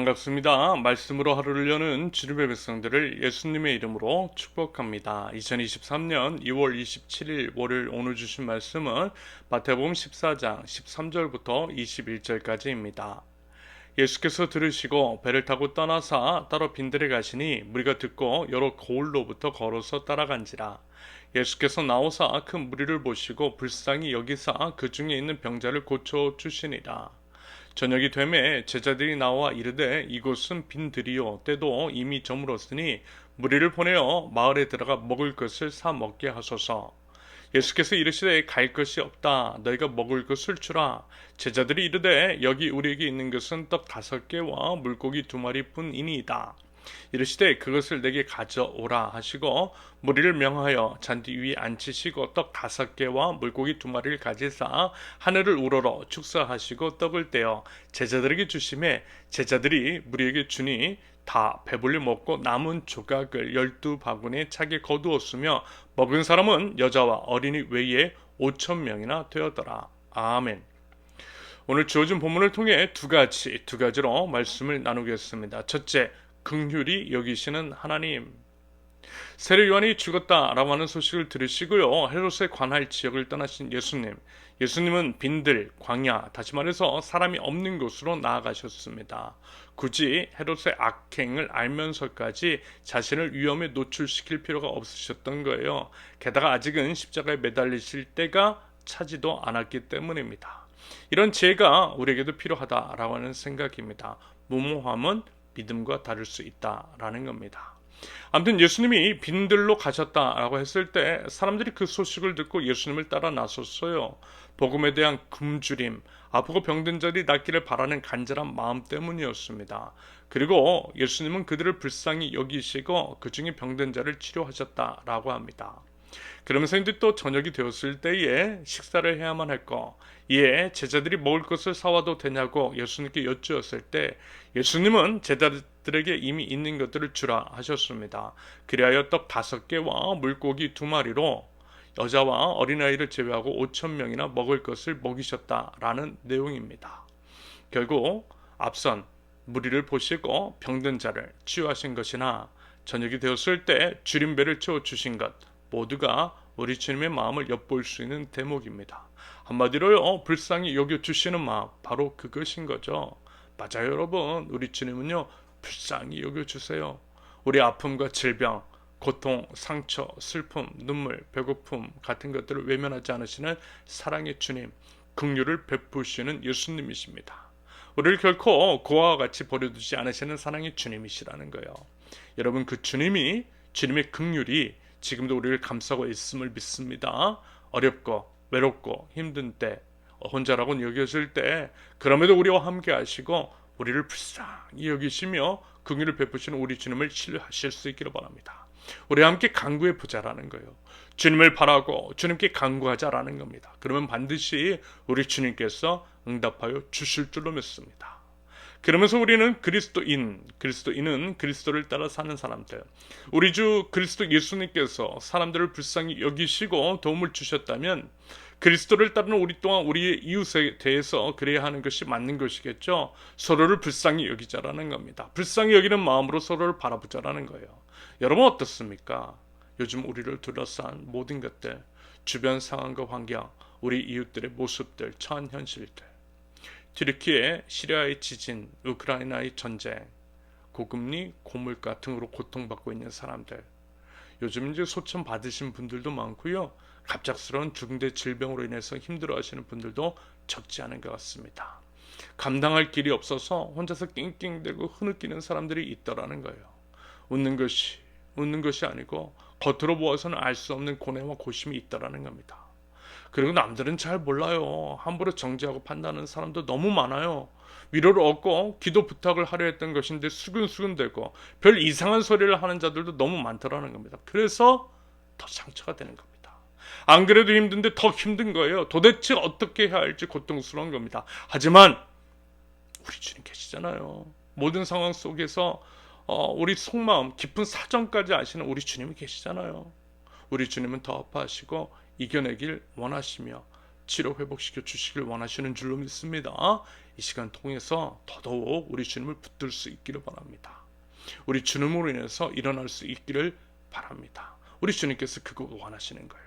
반갑습니다. 말씀으로 하루를 여는 주님의 백성들을 예수님의 이름으로 축복합니다. 2023년 2월 27일 월요일 오늘 주신 말씀은 마태복음 14장 13절부터 21절까지입니다. 예수께서 들으시고 배를 타고 떠나사 따로 빈들에 가시니 무리가 듣고 여러 고을로부터 걸어서 따라간지라. 예수께서 나오사 큰 무리를 보시고 불쌍히 여기사 그 중에 있는 병자를 고쳐 주시니라. 저녁이 되매 제자들이 나와 이르되 이곳은 빈들이요 때도 이미 저물었으니 무리를 보내어 마을에 들어가 먹을 것을 사 먹게 하소서. 예수께서 이르시되 갈 것이 없다. 너희가 먹을 것을 주라. 제자들이 이르되 여기 우리에게 있는 것은 떡 5개와 물고기 2마리뿐이니이다. 이르시되 그것을 내게 가져오라 하시고 무리를 명하여 잔디 위에 앉히시고 떡 5개와 물고기 2마리를 가지사 하늘을 우러러 축사하시고 떡을 떼어 제자들에게 주시매 제자들이 무리에게 주니 다 배불리 먹고 남은 조각을 12바구니에 차게 거두었으며 먹은 사람은 여자와 어린이 외에 5,000명이나 되었더라. 아멘. 오늘 주어진 본문을 통해 두 가지로 말씀을 나누겠습니다. 첫째, 긍휼히 여기시는 하나님. 세례 요한이 죽었다라고 하는 소식을 들으시고요. 헤롯에 관할 지역을 떠나신 예수님. 예수님은 빈들, 광야, 다시 말해서 사람이 없는 곳으로 나아가셨습니다. 굳이 헤롯의 악행을 알면서까지 자신을 위험에 노출시킬 필요가 없으셨던 거예요. 게다가 아직은 십자가에 매달리실 때가 차지도 않았기 때문입니다. 이런 지혜가 우리에게도 필요하다라고 하는 생각입니다. 무모함은 믿음과 다를 수 있다라는 겁니다. 아무튼 예수님이 빈들로 가셨다라고 했을 때 사람들이 그 소식을 듣고 예수님을 따라 나섰어요. 복음에 대한 굶주림, 아프고 병든 자들이 낫기를 바라는 간절한 마음 때문이었습니다. 그리고 예수님은 그들을 불쌍히 여기시고 그 중에 병든 자를 치료하셨다라고 합니다. 그러면서 이제 또 저녁이 되었을 때에 식사를 해야만 할 거. 이에 제자들이 먹을 것을 사와도 되냐고 예수님께 여쭈었을 때 예수님은 제자들에게 이미 있는 것들을 주라 하셨습니다. 그리하여 떡 5개와 물고기 2마리로 여자와 어린아이를 제외하고 5,000명이나 먹을 것을 먹이셨다라는 내용입니다. 결국 앞선 무리를 보시고 병든 자를 치유하신 것이나 저녁이 되었을 때 줄임배를 채워주신 것 모두가 우리 주님의 마음을 엿볼 수 있는 대목입니다. 한마디로요, 불쌍히 여겨주시는 마음, 바로 그것인 거죠. 맞아요, 여러분. 우리 주님은요, 불쌍히 여겨주세요. 우리 아픔과 질병, 고통, 상처, 슬픔, 눈물, 배고픔 같은 것들을 외면하지 않으시는 사랑의 주님, 긍휼을 베푸시는 예수님이십니다. 우리를 결코 고아와 같이 버려두지 않으시는 사랑의 주님이시라는 거예요. 여러분, 그 주님의 긍휼이 지금도 우리를 감싸고 있음을 믿습니다. 어렵고 외롭고 힘든 때, 혼자라고 여겨질 때 그럼에도 우리와 함께 하시고 우리를 불쌍히 여기시며 긍휼을 베푸시는 우리 주님을 신뢰하실 수 있기를 바랍니다. 우리와 함께 간구해 보자라는 거예요. 주님을 바라고 주님께 간구하자라는 겁니다. 그러면 반드시 우리 주님께서 응답하여 주실 줄로 믿습니다. 그러면서 우리는 그리스도인은 그리스도를 따라 사는 사람들. 우리 주 그리스도 예수님께서 사람들을 불쌍히 여기시고 도움을 주셨다면 그리스도를 따르는 우리 또한 우리의 이웃에 대해서 그래야 하는 것이 맞는 것이겠죠. 서로를 불쌍히 여기자라는 겁니다. 불쌍히 여기는 마음으로 서로를 바라보자라는 거예요. 여러분 어떻습니까? 요즘 우리를 둘러싼 모든 것들, 주변 상황과 환경, 우리 이웃들의 모습들, 처한 현실들, 튀르키예, 시리아의 지진, 우크라이나의 전쟁, 고금리, 고물가 등으로 고통받고 있는 사람들. 요즘 이제 소천 받으신 분들도 많고요. 갑작스러운 중대 질병으로 인해서 힘들어하시는 분들도 적지 않은 것 같습니다. 감당할 길이 없어서 혼자서 낑낑대고 흐느끼는 사람들이 있더라는 거예요. 웃는 것이 아니고 겉으로 보아서는 알 수 없는 고뇌와 고심이 있더라는 겁니다. 그리고 남들은 잘 몰라요. 함부로 정죄하고 판단하는 사람도 너무 많아요. 위로를 얻고 기도 부탁을 하려 했던 것인데 수근수근대고 별 이상한 소리를 하는 자들도 너무 많더라는 겁니다. 그래서 더 상처가 되는 겁니다. 안 그래도 힘든데 더 힘든 거예요. 도대체 어떻게 해야 할지 고통스러운 겁니다. 하지만 우리 주님 계시잖아요. 모든 상황 속에서 우리 속마음 깊은 사정까지 아시는 우리 주님이 계시잖아요. 우리 주님은 더 아파하시고 이겨내길 원하시며 치료 회복시켜 주시길 원하시는 줄로 믿습니다. 이 시간 통해서 더더욱 우리 주님을 붙들 수 있기를 바랍니다. 우리 주님으로 인해서 일어날 수 있기를 바랍니다. 우리 주님께서 그거 원하시는 거예요.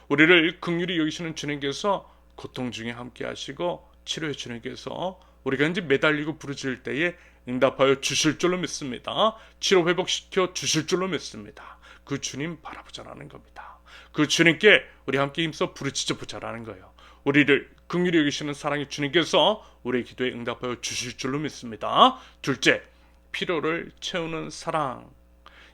우리를 긍휼히 여기시는 주님께서 고통 중에 함께 하시고 치료해 주님께서 우리가 이제 매달리고 부르짖을 때에 응답하여 주실 줄로 믿습니다. 치료 회복시켜 주실 줄로 믿습니다. 그 주님 바라보자라는 겁니다. 그 주님께 우리 함께 힘써 부르짖어 보자라는 거예요. 우리를 긍휼히 여기시는 사랑의 주님께서 우리의 기도에 응답하여 주실 줄로 믿습니다. 둘째, 필요를 채우는 사랑.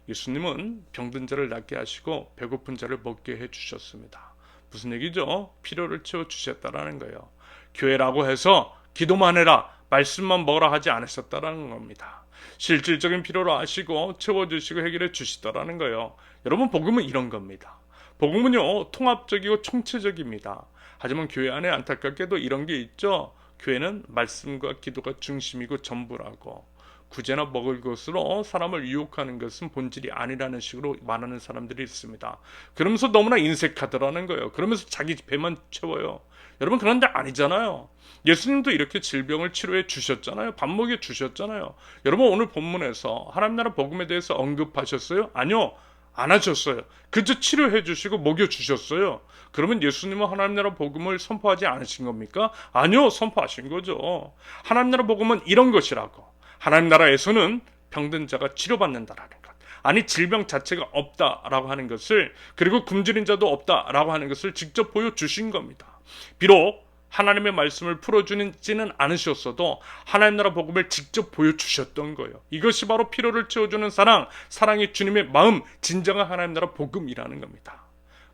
예수님은 병든 자를 낫게 하시고 배고픈 자를 먹게 해주셨습니다. 무슨 얘기죠? 필요를 채워주셨다라는 거예요. 교회라고 해서 기도만 해라, 말씀만 먹으라 하지 않으셨다라는 겁니다. 실질적인 필요를 아시고 채워주시고 해결해 주시더라는 거예요. 여러분, 복음은 이런 겁니다. 복음은요, 통합적이고 총체적입니다. 하지만 교회 안에 안타깝게도 이런 게 있죠. 교회는 말씀과 기도가 중심이고 전부라고, 구제나 먹을 것으로 사람을 유혹하는 것은 본질이 아니라는 식으로 말하는 사람들이 있습니다. 그러면서 너무나 인색하더라는 거예요. 그러면서 자기 배만 채워요. 여러분, 그런데 아니잖아요. 예수님도 이렇게 질병을 치료해 주셨잖아요. 밥 먹여 주셨잖아요. 여러분, 오늘 본문에서 하나님 나라 복음에 대해서 언급하셨어요? 아니요, 안 하셨어요. 그저 치료해 주시고 먹여 주셨어요. 그러면 예수님은 하나님 나라 복음을 선포하지 않으신 겁니까? 아니요, 선포하신 거죠. 하나님 나라 복음은 이런 것이라고. 하나님 나라에서는 병든 자가 치료받는다라는 것, 아니 질병 자체가 없다라고 하는 것을, 그리고 굶주린 자도 없다라고 하는 것을 직접 보여주신 겁니다. 비록 하나님의 말씀을 풀어주지는 않으셨어도 하나님 나라 복음을 직접 보여주셨던 거예요. 이것이 바로 필요를 채워주는 사랑, 사랑이 주님의 마음, 진정한 하나님 나라 복음이라는 겁니다.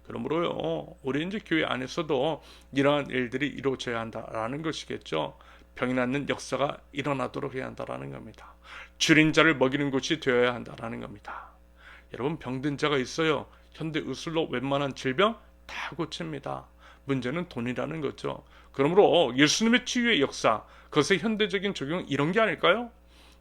그러므로요, 우리 이제 교회 안에서도 이러한 일들이 이루어져야 한다라는 것이겠죠. 병이 낫는 역사가 일어나도록 해야 한다라는 겁니다. 줄인 자를 먹이는 곳이 되어야 한다라는 겁니다. 여러분, 병든 자가 있어요. 현대 의술로 웬만한 질병 다 고칩니다. 문제는 돈이라는 거죠. 그러므로 예수님의 치유의 역사, 그것의 현대적인 적용은 이런 게 아닐까요?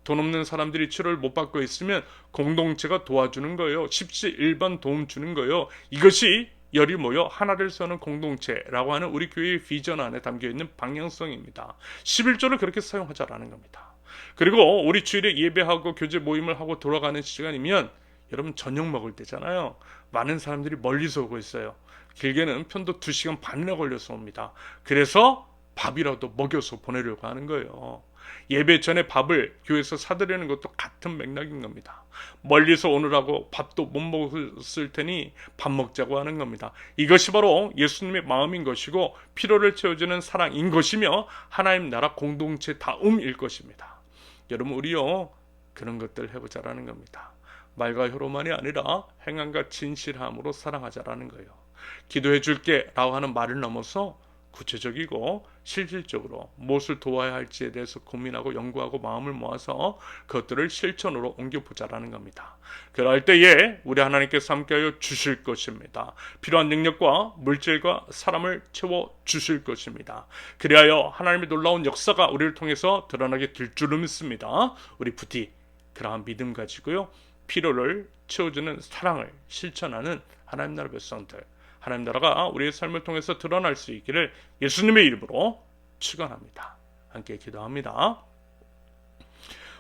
돈 없는 사람들이 치료를 못 받고 있으면 공동체가 도와주는 거예요. 십시일반 도움 주는 거예요. 이것이 열이 모여 하나를 세우는 공동체라고 하는 우리 교회의 비전 안에 담겨있는 방향성입니다. 11조를 그렇게 사용하자라는 겁니다. 그리고 우리 주일에 예배하고 교제 모임을 하고 돌아가는 시간이면 여러분, 저녁 먹을 때잖아요. 많은 사람들이 멀리서 오고 있어요. 길게는 편도 2시간 반이나 걸려서 옵니다. 그래서 밥이라도 먹여서 보내려고 하는 거예요. 예배 전에 밥을 교회에서 사드리는 것도 같은 맥락인 겁니다. 멀리서 오느라고 밥도 못 먹었을 테니 밥 먹자고 하는 겁니다. 이것이 바로 예수님의 마음인 것이고 필요를 채워주는 사랑인 것이며 하나님 나라 공동체 다움일 것입니다. 여러분, 우리요, 그런 것들 해보자라는 겁니다. 말과 혀로만이 아니라 행함과 진실함으로 사랑하자라는 거예요. 기도해 줄게 라고 하는 말을 넘어서 구체적이고 실질적으로 무엇을 도와야 할지에 대해서 고민하고 연구하고 마음을 모아서 그것들을 실천으로 옮겨보자라는 겁니다. 그럴 때에 우리 하나님께서 함께하여 주실 것입니다. 필요한 능력과 물질과 사람을 채워주실 것입니다. 그리하여 하나님의 놀라운 역사가 우리를 통해서 드러나게 될 줄로 믿습니다. 우리 부디 그러한 믿음 가지고요, 필요를 채워주는 사랑을 실천하는 하나님 나라 백성들, 하나님 나라가 우리의 삶을 통해서 드러날 수 있기를 예수님의 이름으로 축원합니다. 함께 기도합니다.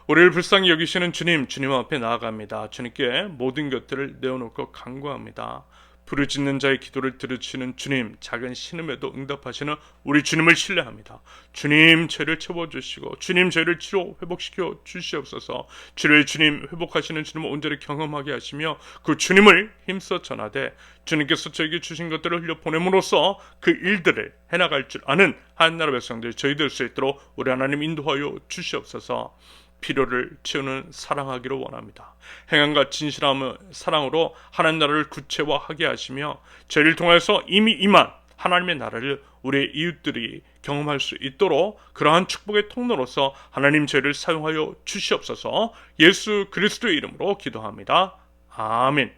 우리를 불쌍히 여기시는 주님, 주님 앞에 나아갑니다. 주님께 모든 것들을 내어놓고 간구합니다. 부르짖는 자의 기도를 들으시는 주님, 작은 신음에도 응답하시는 우리 주님을 신뢰합니다. 주님, 죄를 채워주시고 주님, 죄를 치료 회복시켜 주시옵소서. 주를 주님, 회복하시는 주님을 온전히 경험하게 하시며 그 주님을 힘써 전하되 주님께서 저에게 주신 것들을 흘려보냄으로써 그 일들을 해나갈 줄 아는 하나님 백성들 저희 될 수 있도록 우리 하나님 인도하여 주시옵소서. 필요를 채우는 사랑하기를 원합니다. 행함과 진실함의 사랑으로 하나님 나라를 구체화하게 하시며 저희를 통해서 이미 임한 하나님의 나라를 우리의 이웃들이 경험할 수 있도록 그러한 축복의 통로로서 하나님 저희를 사용하여 주시옵소서. 예수 그리스도의 이름으로 기도합니다. 아멘.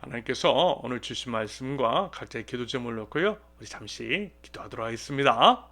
하나님께서 오늘 주신 말씀과 각자의 기도 제목을 놓고요, 우리 잠시 기도하도록 하겠습니다.